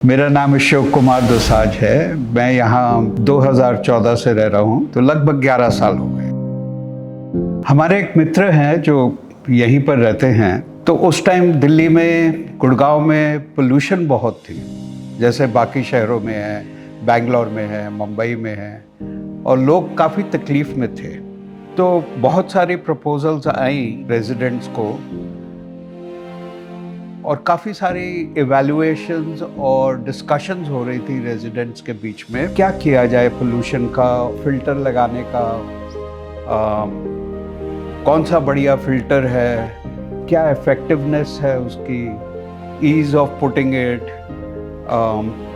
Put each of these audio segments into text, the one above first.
मेरा नाम शिव कुमार दोसांझ है। मैं यहाँ 2014 से रह रहा हूँ, तो लगभग 11 साल हो गए। हमारे एक मित्र हैं जो यहीं पर रहते हैं। तो उस टाइम दिल्ली में, गुड़गांव में पोल्यूशन बहुत थी, जैसे बाकी शहरों में है, बेंगलोर में है, मुंबई में है, और लोग काफ़ी तकलीफ में थे। तो बहुत सारी प्रपोजल्स आई रेजिडेंट्स को, और काफ़ी सारी इवैल्यूएशंस और डिस्कशंस हो रही थी रेजिडेंट्स के बीच में, क्या किया जाए पोल्यूशन का, फिल्टर लगाने का, कौन सा बढ़िया फिल्टर है, क्या इफेक्टिवनेस है उसकी, ease of putting it,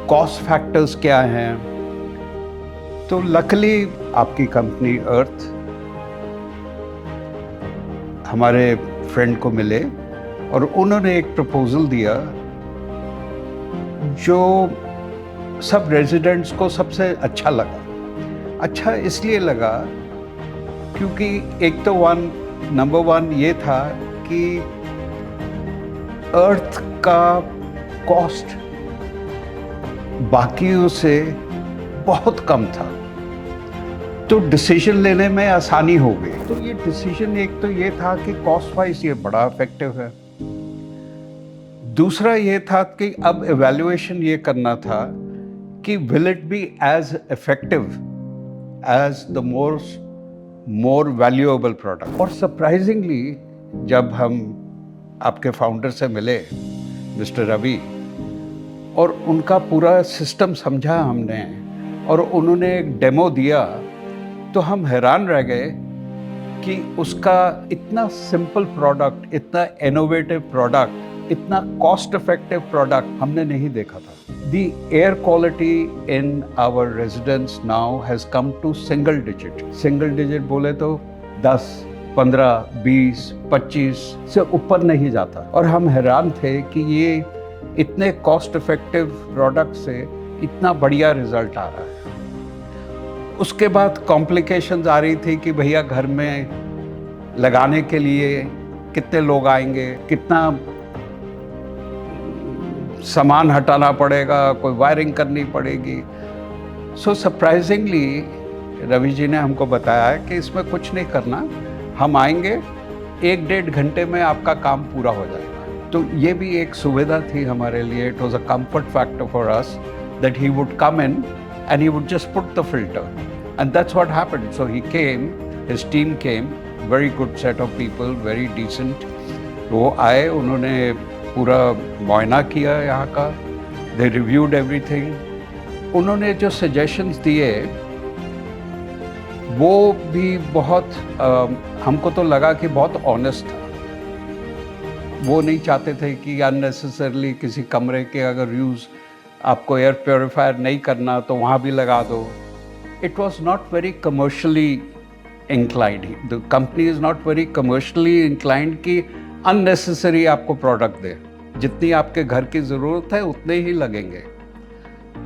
cost factors क्या हैं। तो लकली आपकी कंपनी अर्थ हमारे फ्रेंड को मिले और उन्होंने एक प्रपोजल दिया जो सब रेजिडेंट्स को सबसे अच्छा लगा। अच्छा इसलिए लगा क्योंकि एक तो नंबर वन ये था कि अर्थ का कॉस्ट बाकियों से बहुत कम था, तो डिसीजन लेने में आसानी हो गई। तो ये डिसीजन एक तो ये था कि कॉस्ट वाइज ये बड़ा इफेक्टिव है। दूसरा ये था कि अब इवैल्यूएशन ये करना था कि will it be as effective as the more valuable product. और सरप्राइजिंगली जब हम आपके फाउंडर से मिले, मिस्टर रवि, और उनका पूरा सिस्टम समझा हमने और उन्होंने एक डेमो दिया, तो हम हैरान रह गए कि उसका इतना सिंपल प्रोडक्ट, इतना इनोवेटिव प्रोडक्ट, इतना कॉस्ट इफेक्टिव प्रोडक्ट हमने नहीं देखा था। The air quality in our residence now has come to single digit. Single digit बोले तो 10, 15, 20, 25 से ऊपर नहीं जाता। और हम हैरान थे कि ये इतने कॉस्ट इफेक्टिव प्रोडक्ट से इतना बढ़िया रिजल्ट आ रहा है। उसके बाद कॉम्प्लिकेशंस आ रही थी कि भैया घर में लगाने के लिए कितने लोग आएंगे, कितना सामान हटाना पड़ेगा, कोई वायरिंग करनी पड़ेगी। सो सरप्राइजिंगली रवि जी ने हमको बताया है कि इसमें कुछ नहीं करना, हम आएंगे 1-1.5 घंटे में आपका काम पूरा हो जाएगा। तो ये भी एक सुविधा थी हमारे लिए। It was a comfort factor for us that he would come in and he would just put the filter, and that's what happened. So he came, his team came, very good set of people, very decent. वो आए, उन्होंने पूरा मुआयना किया यहाँ का, they reviewed everything. उन्होंने जो suggestions दिए वो भी बहुत हमको तो लगा कि बहुत honest था। वो नहीं चाहते थे कि unnecessarily किसी कमरे के अगर यूज़ आपको एयर प्योरीफायर नहीं करना तो वहाँ भी लगा दो। It was not very commercially inclined. The company is not very commercially inclined कि अननेसेसरी आपको प्रोडक्ट दे। जितनी आपके घर की ज़रूरत है उतने ही लगेंगे।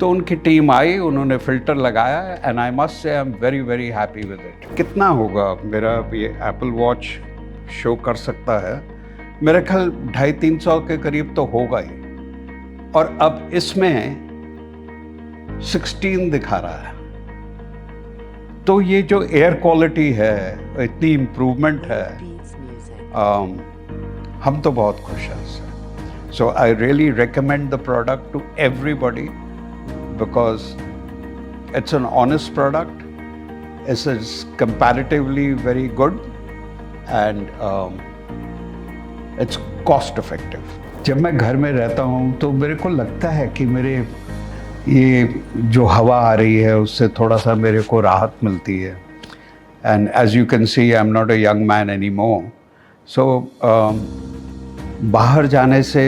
तो उनकी टीम आई, उन्होंने फ़िल्टर लगाया, and I must say I am very very happy with it. कितना होगा मेरा ये एप्पल वॉच शो कर सकता है, मेरे ख्याल 250-300 के करीब तो होगा ही। और अब इसमें 16 दिखा रहा है। तो ये जो एयर क्वालिटी है, इतनी इम्प्रूवमेंट है, हम तो बहुत खुश हैं इससे। So I really recommend the product to everybody because it's an honest product, it's comparatively very good, and it's cost effective. जब मैं घर में रहता हूँ तो मेरे को लगता है कि मेरे ये जो हवा आ रही है उससे थोड़ा सा मेरे को राहत मिलती है। And as you can see I am not a young man any more. So बाहर जाने से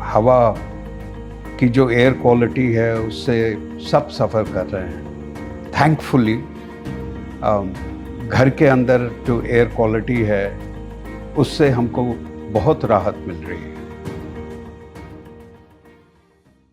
हवा की जो एयर क्वालिटी है उससे सब सफ़र कर रहे हैं। थैंकफुली घर के अंदर जो एयर क्वालिटी है उससे हमको बहुत राहत मिल रही है।